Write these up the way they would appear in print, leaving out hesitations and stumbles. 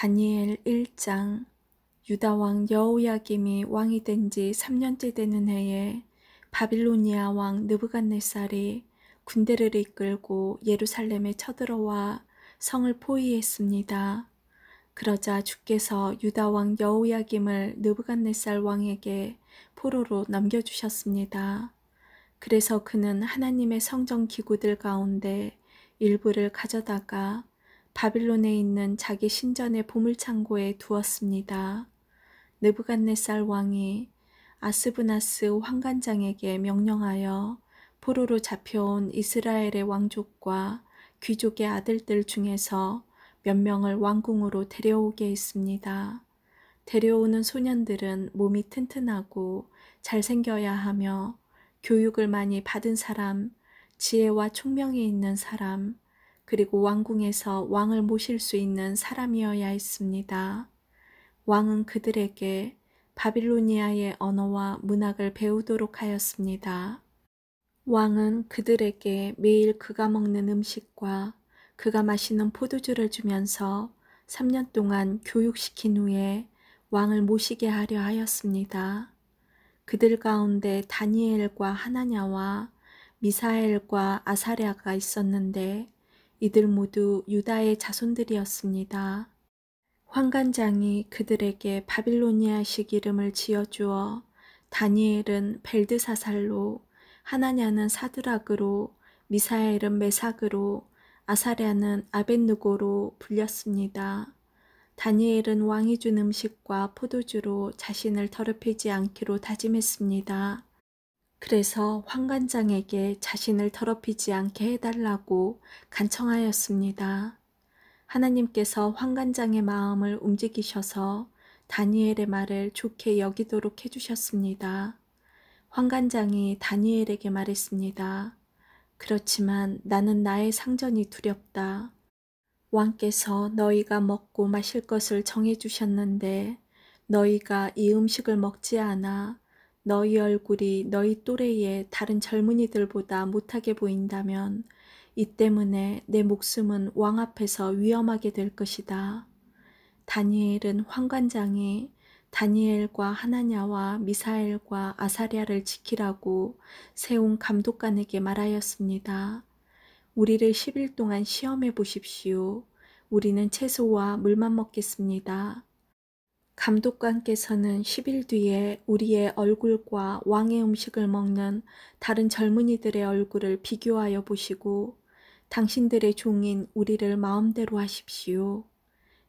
다니엘 1장. 유다 왕 여호야김이 왕이 된 지 3년째 되는 해에 바빌로니아 왕 느부갓네살이 군대를 이끌고 예루살렘에 쳐들어와 성을 포위했습니다. 그러자 주께서 유다 왕 여호야김을 느부갓네살 왕에게 포로로 넘겨주셨습니다. 그래서 그는 하나님의 성전 기구들 가운데 일부를 가져다가 바빌론에 있는 자기 신전의 보물창고에 두었습니다. 느부갓네살 왕이 아스브나스 환관장에게 명령하여 포로로 잡혀온 이스라엘의 왕족과 귀족의 아들들 중에서 몇 명을 왕궁으로 데려오게 했습니다. 데려오는 소년들은 몸이 튼튼하고 잘생겨야 하며 교육을 많이 받은 사람, 지혜와 총명이 있는 사람, 그리고 왕궁에서 왕을 모실 수 있는 사람이어야 했습니다. 왕은 그들에게 바빌로니아의 언어와 문학을 배우도록 하였습니다. 왕은 그들에게 매일 그가 먹는 음식과 그가 마시는 포도주를 주면서 3년 동안 교육시킨 후에 왕을 모시게 하려 하였습니다. 그들 가운데 다니엘과 하나냐와 미사엘과 아사랴가 있었는데 이들 모두 유다의 자손들이었습니다. 환관장이 그들에게 바빌로니아식 이름을 지어주어 다니엘은 벨드사살로, 하나냐는 사드락으로, 미사엘은 메삭으로, 아사랴는 아벳느고로 불렸습니다. 다니엘은 왕이 준 음식과 포도주로 자신을 더럽히지 않기로 다짐했습니다. 그래서 환관장에게 자신을 더럽히지 않게 해달라고 간청하였습니다. 하나님께서 환관장의 마음을 움직이셔서 다니엘의 말을 좋게 여기도록 해주셨습니다. 환관장이 다니엘에게 말했습니다. 그렇지만 나는 나의 상전이 두렵다. 왕께서 너희가 먹고 마실 것을 정해주셨는데 너희가 이 음식을 먹지 않아 너희 얼굴이 너희 또래의 다른 젊은이들보다 못하게 보인다면 이 때문에 내 목숨은 왕 앞에서 위험하게 될 것이다. 다니엘은 환관장이 다니엘과 하나냐와 미사엘과 아사랴를 지키라고 세운 감독관에게 말하였습니다. 우리를 10일 동안 시험해 보십시오. 우리는 채소와 물만 먹겠습니다. 감독관께서는 10일 뒤에 우리의 얼굴과 왕의 음식을 먹는 다른 젊은이들의 얼굴을 비교하여 보시고 당신들의 종인 우리를 마음대로 하십시오.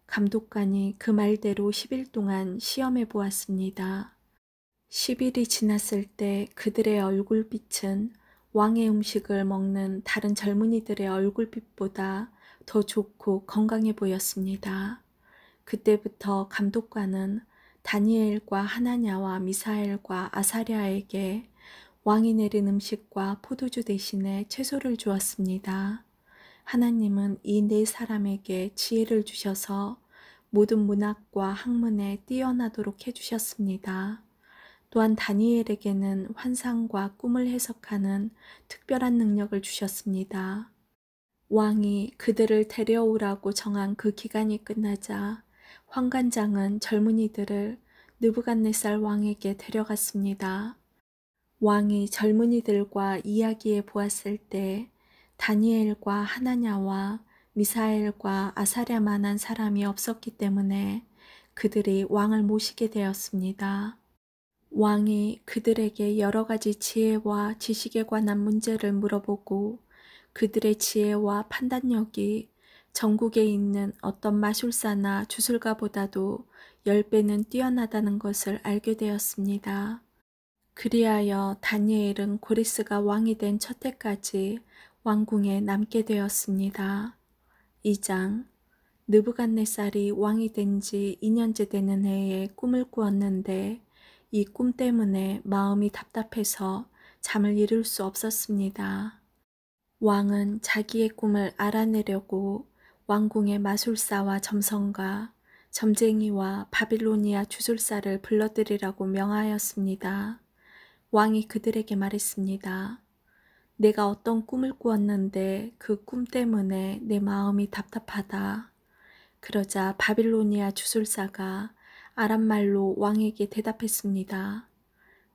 감독관이 그 말대로 10일 동안 시험해 보았습니다. 10일이 지났을 때 그들의 얼굴빛은 왕의 음식을 먹는 다른 젊은이들의 얼굴빛보다 더 좋고 건강해 보였습니다. 그때부터 감독관은 다니엘과 하나냐와 미사엘과 아사랴에게 왕이 내린 음식과 포도주 대신에 채소를 주었습니다. 하나님은 이 네 사람에게 지혜를 주셔서 모든 문학과 학문에 뛰어나도록 해주셨습니다. 또한 다니엘에게는 환상과 꿈을 해석하는 특별한 능력을 주셨습니다. 왕이 그들을 데려오라고 정한 그 기간이 끝나자 환관장은 젊은이들을 느부갓네살 왕에게 데려갔습니다. 왕이 젊은이들과 이야기해 보았을 때 다니엘과 하나냐와 미사엘과 아사랴만한 사람이 없었기 때문에 그들이 왕을 모시게 되었습니다. 왕이 그들에게 여러 가지 지혜와 지식에 관한 문제를 물어보고 그들의 지혜와 판단력이 전국에 있는 어떤 마술사나 주술가보다도 10배는 뛰어나다는 것을 알게 되었습니다. 그리하여 다니엘은 고레스가 왕이 된 첫 해까지 왕궁에 남게 되었습니다. 2장. 느부갓네살이 왕이 된 지 2년째 되는 해에 꿈을 꾸었는데 이 꿈 때문에 마음이 답답해서 잠을 이룰 수 없었습니다. 왕은 자기의 꿈을 알아내려고 왕궁의 마술사와 점성가, 점쟁이와 바빌로니아 주술사를 불러들이라고 명하였습니다. 왕이 그들에게 말했습니다. 내가 어떤 꿈을 꾸었는데 그 꿈 때문에 내 마음이 답답하다. 그러자 바빌로니아 주술사가 아람말로 왕에게 대답했습니다.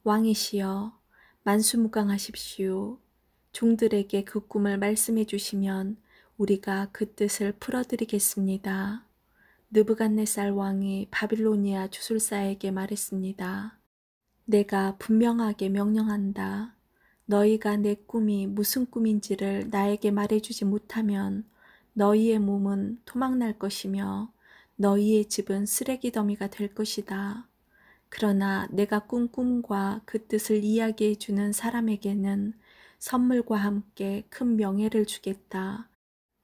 왕이시여, 만수무강하십시오. 종들에게 그 꿈을 말씀해 주시면 우리가 그 뜻을 풀어드리겠습니다. 느부갓네살 왕이 바빌로니아 주술사에게 말했습니다. 내가 분명하게 명령한다. 너희가 내 꿈이 무슨 꿈인지를 나에게 말해주지 못하면 너희의 몸은 토막날 것이며 너희의 집은 쓰레기 더미가 될 것이다. 그러나 내가 꾼 꿈과 그 뜻을 이야기해 주는 사람에게는 선물과 함께 큰 명예를 주겠다.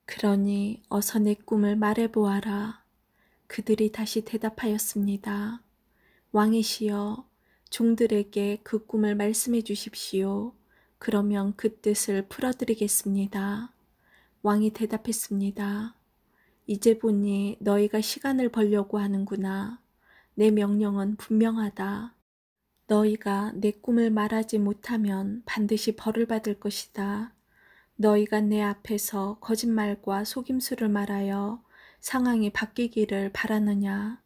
그러니 어서 내 꿈을 말해보아라. 그들이 다시 대답하였습니다. 왕이시여, 종들에게 그 꿈을 말씀해 주십시오. 그러면 그 뜻을 풀어드리겠습니다. 왕이 대답했습니다. 이제 보니 너희가 시간을 벌려고 하는구나. 내 명령은 분명하다. 너희가 내 꿈을 말하지 못하면 반드시 벌을 받을 것이다. 너희가 내 앞에서 거짓말과 속임수를 말하여 상황이 바뀌기를 바라느냐.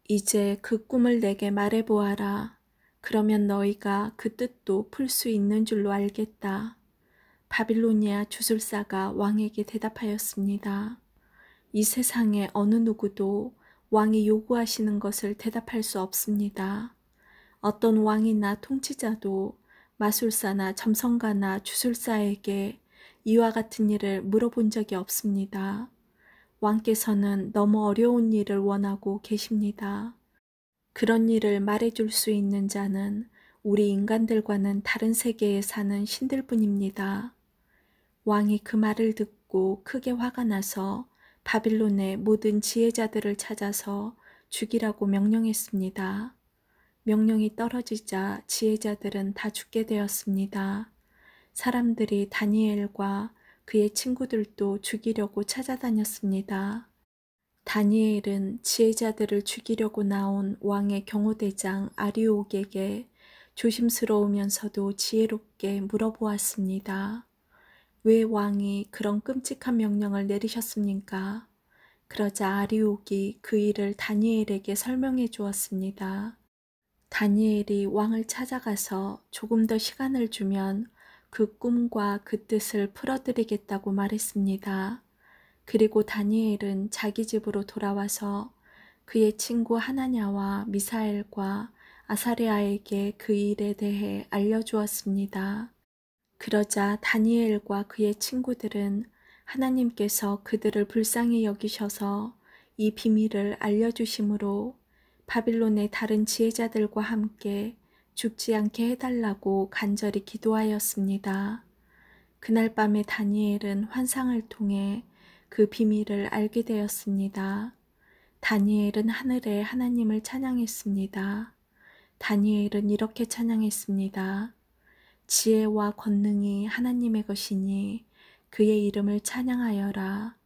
이제 그 꿈을 내게 말해보아라. 그러면 너희가 그 뜻도 풀 수 있는 줄로 알겠다. 바빌로니아 주술사가 왕에게 대답하였습니다. 이 세상에 어느 누구도 왕이 요구하시는 것을 대답할 수 없습니다. 어떤 왕이나 통치자도 마술사나 점성가나 주술사에게 이와 같은 일을 물어본 적이 없습니다. 왕께서는 너무 어려운 일을 원하고 계십니다. 그런 일을 말해줄 수 있는 자는 우리 인간들과는 다른 세계에 사는 신들뿐입니다. 왕이 그 말을 듣고 크게 화가 나서 바빌론의 모든 지혜자들을 찾아서 죽이라고 명령했습니다. 명령이 떨어지자 지혜자들은 다 죽게 되었습니다. 사람들이 다니엘과 그의 친구들도 죽이려고 찾아다녔습니다. 다니엘은 지혜자들을 죽이려고 나온 왕의 경호대장 아리옥에게 조심스러우면서도 지혜롭게 물어보았습니다. 왜 왕이 그런 끔찍한 명령을 내리셨습니까? 그러자 아리옥이 그 일을 다니엘에게 설명해 주었습니다. 다니엘이 왕을 찾아가서 조금 더 시간을 주면 그 꿈과 그 뜻을 풀어드리겠다고 말했습니다. 그리고 다니엘은 자기 집으로 돌아와서 그의 친구 하나냐와 미사엘과 아사랴에게 그 일에 대해 알려주었습니다. 그러자 다니엘과 그의 친구들은 하나님께서 그들을 불쌍히 여기셔서 이 비밀을 알려주심으로 바빌론의 다른 지혜자들과 함께 죽지 않게 해달라고 간절히 기도하였습니다. 그날 밤에 다니엘은 환상을 통해 그 비밀을 알게 되었습니다. 다니엘은 하늘의 하나님을 찬양했습니다. 다니엘은 이렇게 찬양했습니다. 지혜와 권능이 하나님의 것이니 그의 이름을 찬양하여라.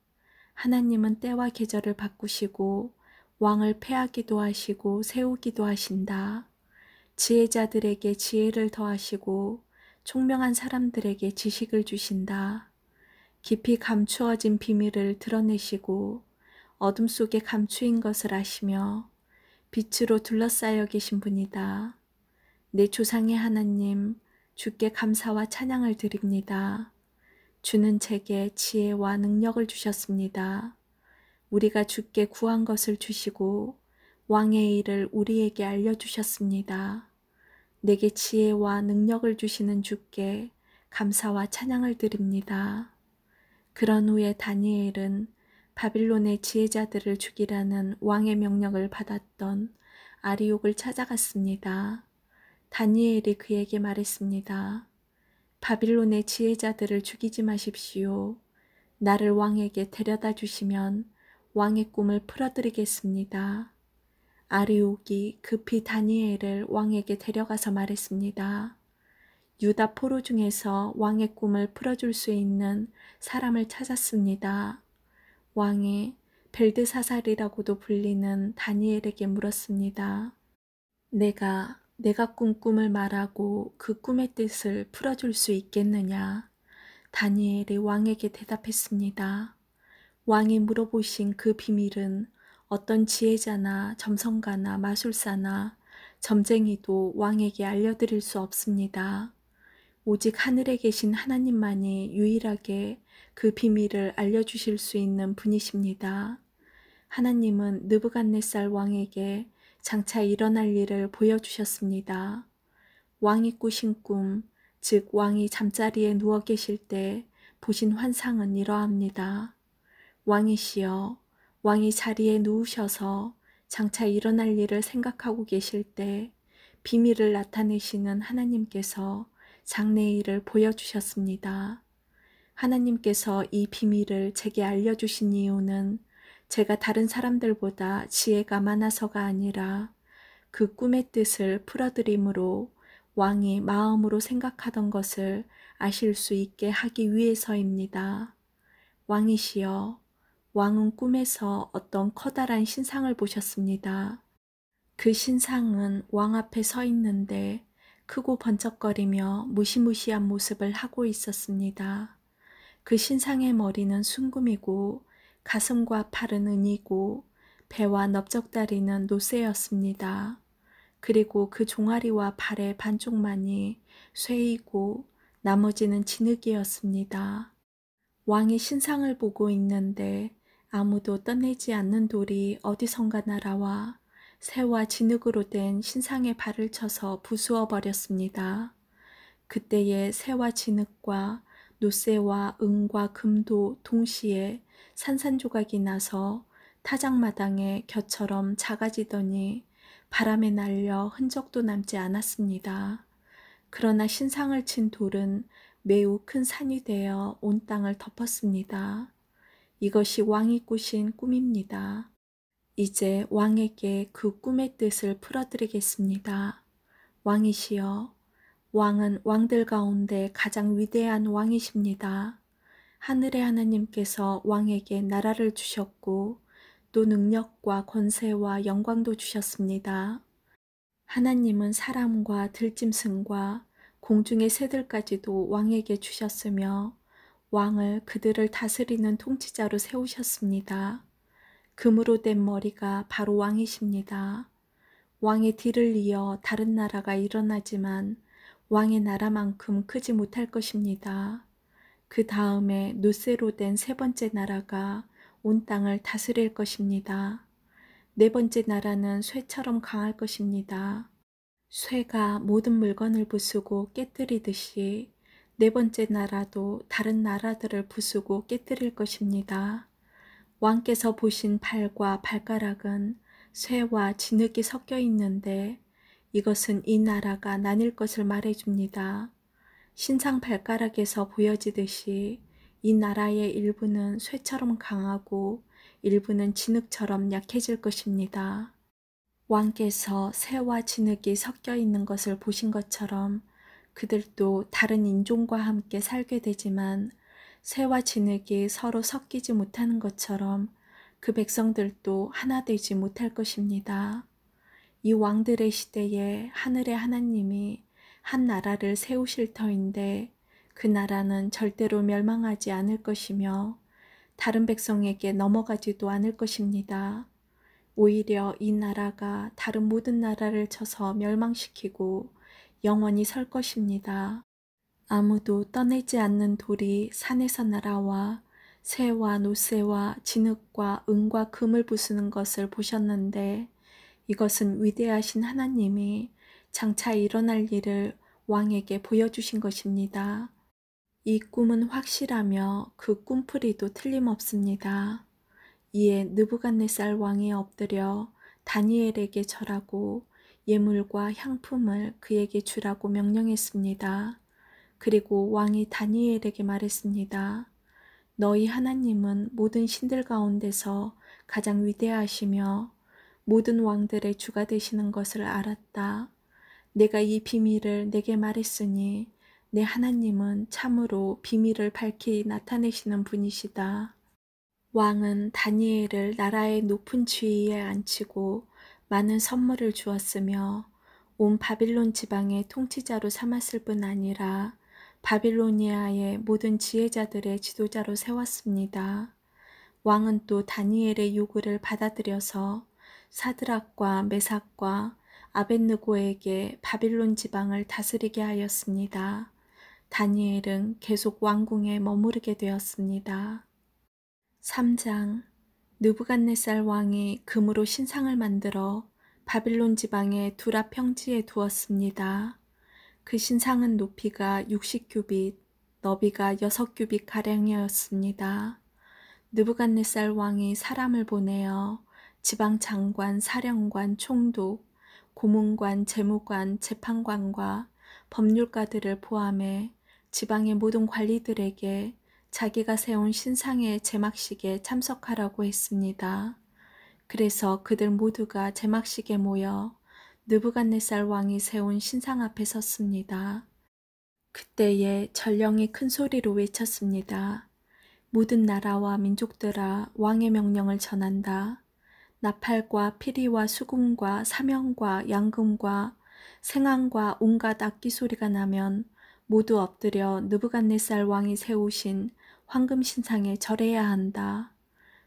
하나님은 때와 계절을 바꾸시고 왕을 패하기도 하시고 세우기도 하신다. 지혜자들에게 지혜를 더하시고 총명한 사람들에게 지식을 주신다. 깊이 감추어진 비밀을 드러내시고 어둠 속에 감추인 것을 아시며 빛으로 둘러싸여 계신 분이다. 내 조상의 하나님, 주께 감사와 찬양을 드립니다. 주는 제게 지혜와 능력을 주셨습니다. 우리가 주께 구한 것을 주시고 왕의 일을 우리에게 알려주셨습니다. 내게 지혜와 능력을 주시는 주께 감사와 찬양을 드립니다. 그런 후에 다니엘은 바빌론의 지혜자들을 죽이라는 왕의 명령을 받았던 아리옥을 찾아갔습니다. 다니엘이 그에게 말했습니다. 바빌론의 지혜자들을 죽이지 마십시오. 나를 왕에게 데려다 주시면 왕의 꿈을 풀어드리겠습니다. 아리옥이 급히 다니엘을 왕에게 데려가서 말했습니다. 유다 포로 중에서 왕의 꿈을 풀어줄 수 있는 사람을 찾았습니다. 왕이 벨드사살이라고도 불리는 다니엘에게 물었습니다. 내가 꾼 꿈을 말하고 그 꿈의 뜻을 풀어줄 수 있겠느냐? 다니엘이 왕에게 대답했습니다. 왕이 물어보신 그 비밀은 어떤 지혜자나 점성가나 마술사나 점쟁이도 왕에게 알려드릴 수 없습니다. 오직 하늘에 계신 하나님만이 유일하게 그 비밀을 알려주실 수 있는 분이십니다. 하나님은 느부갓네살 왕에게 장차 일어날 일을 보여주셨습니다. 왕이 꾸신 꿈, 즉 왕이 잠자리에 누워 계실 때 보신 환상은 이러합니다. 왕이시여, 왕이 자리에 누우셔서 장차 일어날 일을 생각하고 계실 때 비밀을 나타내시는 하나님께서 장래의 일을 보여주셨습니다. 하나님께서 이 비밀을 제게 알려주신 이유는 제가 다른 사람들보다 지혜가 많아서가 아니라 그 꿈의 뜻을 풀어드림으로 왕이 마음으로 생각하던 것을 아실 수 있게 하기 위해서입니다. 왕이시여, 왕은 꿈에서 어떤 커다란 신상을 보셨습니다. 그 신상은 왕 앞에 서 있는데 크고 번쩍거리며 무시무시한 모습을 하고 있었습니다. 그 신상의 머리는 순금이고 가슴과 팔은 은이고 배와 넓적다리는 노쇠였습니다. 그리고 그 종아리와 발의 반쪽만이 쇠이고 나머지는 진흙이었습니다. 왕이 신상을 보고 있는데 아무도 떠내지 않는 돌이 어디선가 날아와 새와 진흙으로 된 신상의 발을 쳐서 부수어 버렸습니다. 그때에 새와 진흙과 노쇠와 은과 금도 동시에 산산조각이 나서 타작마당에 겨처럼 작아지더니 바람에 날려 흔적도 남지 않았습니다. 그러나 신상을 친 돌은 매우 큰 산이 되어 온 땅을 덮었습니다. 이것이 왕이 꾸신 꿈입니다. 이제 왕에게 그 꿈의 뜻을 풀어드리겠습니다. 왕이시여, 왕은 왕들 가운데 가장 위대한 왕이십니다. 하늘의 하나님께서 왕에게 나라를 주셨고 또 능력과 권세와 영광도 주셨습니다. 하나님은 사람과 들짐승과 공중의 새들까지도 왕에게 주셨으며 왕을 그들을 다스리는 통치자로 세우셨습니다. 금으로 된 머리가 바로 왕이십니다. 왕의 뒤를 이어 다른 나라가 일어나지만 왕의 나라만큼 크지 못할 것입니다. 그 다음에 노쇠로 된 세 번째 나라가 온 땅을 다스릴 것입니다. 네 번째 나라는 쇠처럼 강할 것입니다. 쇠가 모든 물건을 부수고 깨뜨리듯이 네 번째 나라도 다른 나라들을 부수고 깨뜨릴 것입니다. 왕께서 보신 발과 발가락은 쇠와 진흙이 섞여 있는데 이것은 이 나라가 나뉠 것을 말해줍니다. 신상 발가락에서 보여지듯이 이 나라의 일부는 쇠처럼 강하고 일부는 진흙처럼 약해질 것입니다. 왕께서 쇠와 진흙이 섞여 있는 것을 보신 것처럼 그들도 다른 인종과 함께 살게 되지만 쇠와 진흙이 서로 섞이지 못하는 것처럼 그 백성들도 하나 되지 못할 것입니다. 이 왕들의 시대에 하늘의 하나님이 한 나라를 세우실 터인데 그 나라는 절대로 멸망하지 않을 것이며 다른 백성에게 넘어가지도 않을 것입니다. 오히려 이 나라가 다른 모든 나라를 쳐서 멸망시키고 영원히 설 것입니다. 아무도 떠내지 않는 돌이 산에서 날아와 쇠와 노쇠와 진흙과 은과 금을 부수는 것을 보셨는데 이것은 위대하신 하나님이 장차 일어날 일을 왕에게 보여주신 것입니다. 이 꿈은 확실하며 그 꿈풀이도 틀림없습니다. 이에 느부갓네살 왕이 엎드려 다니엘에게 절하고 예물과 향품을 그에게 주라고 명령했습니다. 그리고 왕이 다니엘에게 말했습니다. 너희 하나님은 모든 신들 가운데서 가장 위대하시며 모든 왕들의 주가 되시는 것을 알았다. 내가 이 비밀을 내게 말했으니 내 하나님은 참으로 비밀을 밝히 나타내시는 분이시다. 왕은 다니엘을 나라의 높은 지위에 앉히고 많은 선물을 주었으며 온 바빌론 지방의 통치자로 삼았을 뿐 아니라 바빌로니아의 모든 지혜자들의 지도자로 세웠습니다. 왕은 또 다니엘의 요구를 받아들여서 사드락과 메삭과 아벳느고에게 바빌론 지방을 다스리게 하였습니다. 다니엘은 계속 왕궁에 머무르게 되었습니다. 3장. 느부갓네살 왕이 금으로 신상을 만들어 바빌론 지방의 두라 평지에 두었습니다. 그 신상은 높이가 60규빗, 너비가 6규빗 가량이었습니다. 느부갓네살 왕이 사람을 보내어 지방 장관, 사령관, 총독, 고문관, 재무관, 재판관과 법률가들을 포함해 지방의 모든 관리들에게 자기가 세운 신상의 제막식에 참석하라고 했습니다. 그래서 그들 모두가 제막식에 모여 느부갓네살 왕이 세운 신상 앞에 섰습니다. 그때에 전령이 큰 소리로 외쳤습니다. 모든 나라와 민족들아, 왕의 명령을 전한다. 나팔과 피리와 수금과 사명과 양금과 생황과 온갖 악기 소리가 나면 모두 엎드려 느부갓네살 왕이 세우신 황금 신상에 절해야 한다.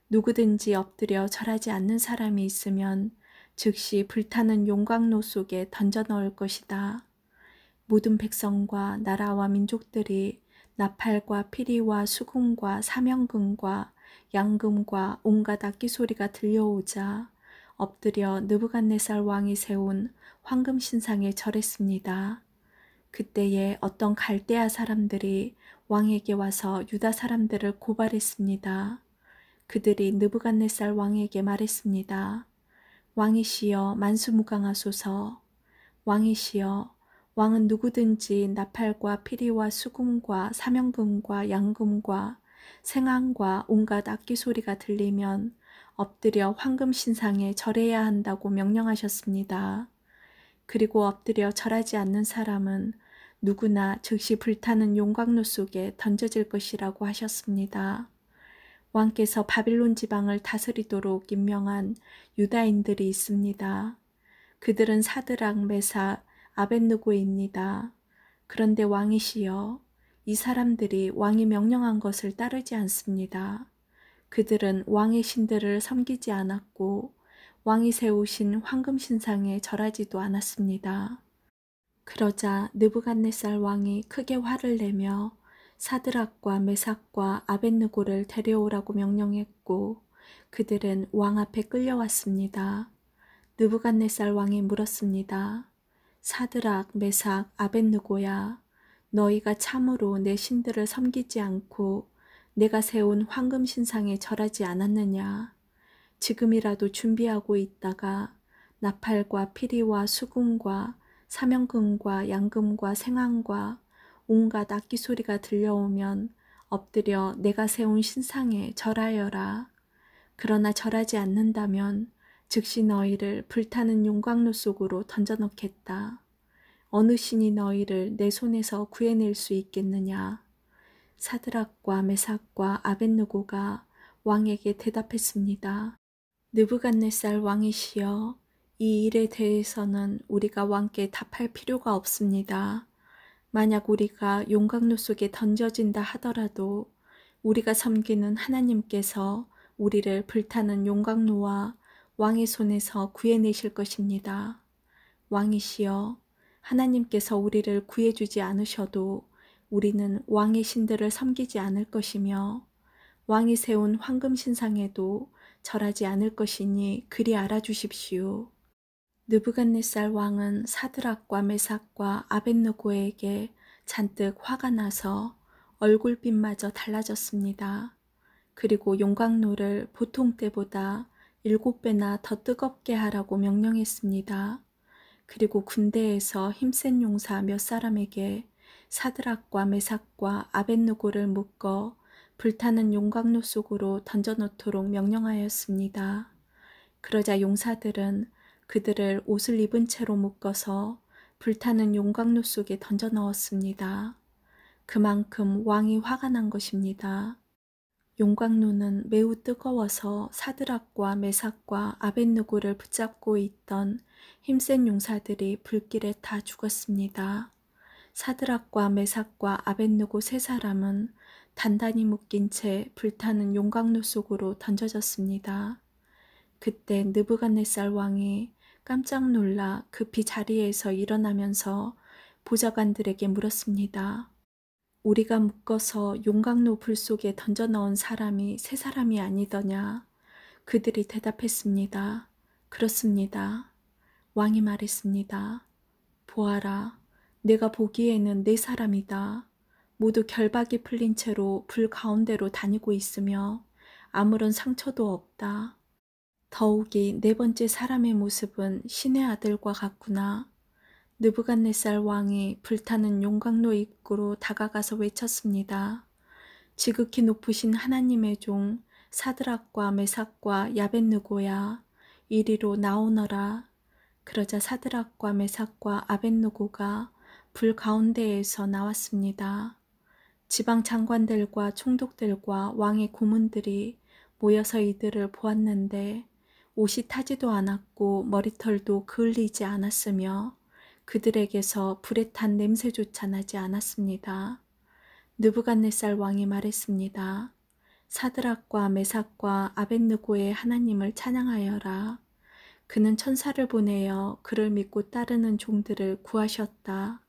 누구든지 엎드려 절하지 않는 사람이 있으면 즉시 불타는 용광로 속에 던져 넣을 것이다. 모든 백성과 나라와 민족들이 나팔과 피리와 수금과 사명금과 양금과 온갖 악기 소리가 들려오자 엎드려 느부갓네살 왕이 세운 황금 신상에 절했습니다. 그때에 어떤 갈대아 사람들이 왕에게 와서 유다 사람들을 고발했습니다. 그들이 느부갓네살 왕에게 말했습니다. 왕이시여 만수무강하소서. 왕이시여 왕은 누구든지 나팔과 피리와 수금과 사명금과 양금과 생황과 온갖 악기 소리가 들리면 엎드려 황금 신상에 절해야 한다고 명령하셨습니다. 그리고 엎드려 절하지 않는 사람은 누구나 즉시 불타는 용광로 속에 던져질 것이라고 하셨습니다. 왕께서 바빌론 지방을 다스리도록 임명한 유다인들이 있습니다. 그들은 사드락, 메삭, 아벳느고입니다. 그런데 왕이시여, 이 사람들이 왕이 명령한 것을 따르지 않습니다. 그들은 왕의 신들을 섬기지 않았고 왕이 세우신 황금 신상에 절하지도 않았습니다. 그러자 느부갓네살 왕이 크게 화를 내며 사드락과 메삭과 아벳느고를 데려오라고 명령했고 그들은 왕 앞에 끌려왔습니다. 느부갓네살 왕이 물었습니다. 사드락, 메삭, 아벳느고야, 너희가 참으로 내 신들을 섬기지 않고 내가 세운 황금 신상에 절하지 않았느냐? 지금이라도 준비하고 있다가 나팔과 피리와 수금과 사명금과 양금과 생황과 온갖 악기 소리가 들려오면 엎드려 내가 세운 신상에 절하여라. 그러나 절하지 않는다면 즉시 너희를 불타는 용광로 속으로 던져넣겠다. 어느 신이 너희를 내 손에서 구해낼 수 있겠느냐? 사드락과 메삭과 아벳느고가 왕에게 대답했습니다. 느부갓네살 왕이시여, 이 일에 대해서는 우리가 왕께 답할 필요가 없습니다. 만약 우리가 용광로 속에 던져진다 하더라도 우리가 섬기는 하나님께서 우리를 불타는 용광로와 왕의 손에서 구해내실 것입니다. 왕이시여, 하나님께서 우리를 구해주지 않으셔도 우리는 왕의 신들을 섬기지 않을 것이며 왕이 세운 황금 신상에도 절하지 않을 것이니 그리 알아주십시오. 느부갓네살 왕은 사드락과 메삭과 아벳느고에게 잔뜩 화가 나서 얼굴빛마저 달라졌습니다. 그리고 용광로를 보통 때보다 7배나 더 뜨겁게 하라고 명령했습니다. 그리고 군대에서 힘센 용사 몇 사람에게 사드락과 메삭과 아벳느고를 묶어 불타는 용광로 속으로 던져놓도록 명령하였습니다. 그러자 용사들은 그들을 옷을 입은 채로 묶어서 불타는 용광로 속에 던져 넣었습니다. 그만큼 왕이 화가 난 것입니다. 용광로는 매우 뜨거워서 사드락과 메삭과 아벳느고를 붙잡고 있던 힘센 용사들이 불길에 다 죽었습니다. 사드락과 메삭과 아벳느고 세 사람은 단단히 묶인 채 불타는 용광로 속으로 던져졌습니다. 그때 느부갓네살 왕이 깜짝 놀라 급히 자리에서 일어나면서 보좌관들에게 물었습니다. 우리가 묶어서 용광로 불 속에 던져 넣은 사람이 세 사람이 아니더냐? 그들이 대답했습니다. 그렇습니다. 왕이 말했습니다. 보아라, 내가 보기에는 네 사람이다. 모두 결박이 풀린 채로 불 가운데로 다니고 있으며 아무런 상처도 없다. 더욱이 네 번째 사람의 모습은 신의 아들과 같구나. 느부갓네살 왕이 불타는 용광로 입구로 다가가서 외쳤습니다. 지극히 높으신 하나님의 종 사드락과 메삭과 야벳느고야, 이리로 나오너라. 그러자 사드락과 메삭과 아벳느고가 불 가운데에서 나왔습니다. 지방 장관들과 총독들과 왕의 고문들이 모여서 이들을 보았는데 옷이 타지도 않았고 머리털도 그을리지 않았으며 그들에게서 불에 탄 냄새조차 나지 않았습니다. 느부갓네살 왕이 말했습니다. 사드락과 메삭과 아벳느고의 하나님을 찬양하여라. 그는 천사를 보내어 그를 믿고 따르는 종들을 구하셨다.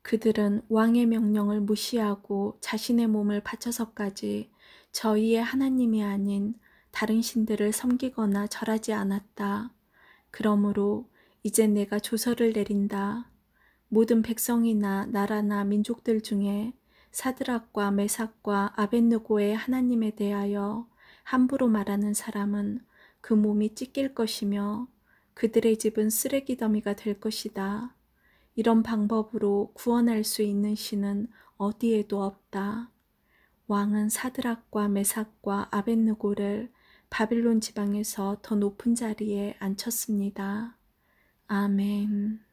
그들은 왕의 명령을 무시하고 자신의 몸을 바쳐서까지 저희의 하나님이 아닌 다른 신들을 섬기거나 절하지 않았다. 그러므로 이제 내가 조서를 내린다. 모든 백성이나 나라나 민족들 중에 사드락과 메삭과 아벳느고의 하나님에 대하여 함부로 말하는 사람은 그 몸이 찢길 것이며 그들의 집은 쓰레기 더미가 될 것이다. 이런 방법으로 구원할 수 있는 신은 어디에도 없다. 왕은 사드락과 메삭과 아벳느고를 바빌론 지방에서 더 높은 자리에 앉혔습니다. 아멘.